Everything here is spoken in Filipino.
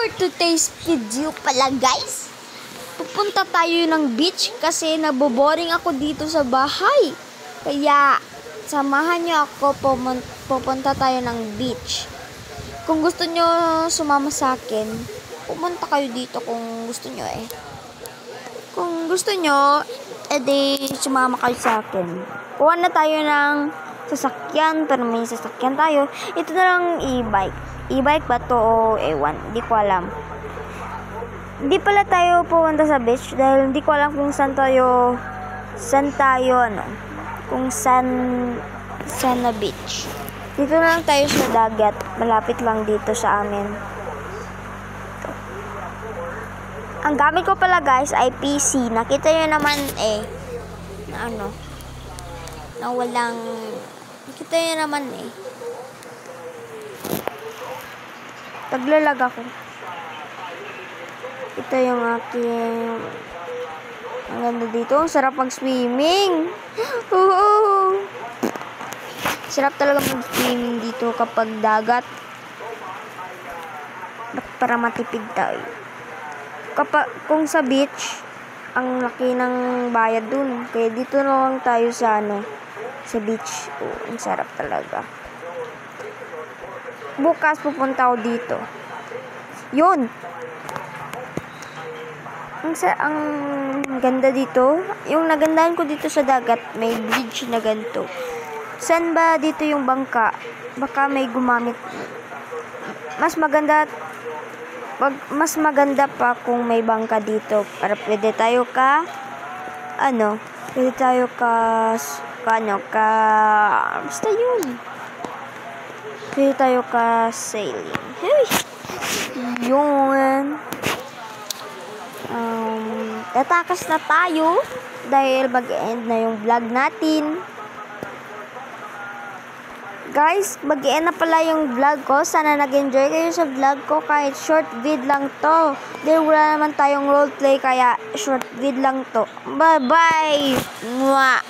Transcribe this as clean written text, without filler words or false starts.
For today's video pala guys, pupunta tayo ng beach kasi naboboring ako dito sa bahay. Kaya samahan nyo ako, pupunta tayo ng beach. Kung gusto nyo sumama sa akin, pumunta kayo dito kung gusto nyo eh. Kung gusto nyo, edi sumama kayo sa akin. Kuha na tayo ng sasakyan, pero may sasakyan tayo. Ito na lang e-bike. E-bike ba to o ewan? Hindi ko alam. Hindi pala tayo pupunta sa beach dahil hindi ko alam kung saan tayo kung saan na beach. Dito na lang tayo sa dagat. Malapit lang dito sa amin. Ang gamit ko pala guys ay PC. Nakita nyo naman na walang, nakita nyo naman taglalag ako. Ito yung aking, ang ganda dito. Ang sarap mag-swimming. Sarap talaga mag-swimming dito kapag dagat. Para matipid tayo. Kung sa beach, ang laki ng bayad dun. Kaya dito na lang tayo sa sa beach. Ang sarap talaga. Bukas pupunta ako dito. Yun. Ang ganda dito. Yung nagandahan ko dito sa dagat, may bridge na ganito. Saan ba dito yung bangka? Baka may gumamit. Mas maganda pa kung may bangka dito. Para pwede tayo basta yun. Pwede tayo sailing. Hey! Yun. Tatakas na tayo dahil mag-end na yung vlog natin. Guys, mag-end na pala yung vlog ko. Sana nag-enjoy kayo sa vlog ko kahit short vid lang to. Dahil wala naman tayong roleplay kaya short vid lang to. Bye-bye! Mwah!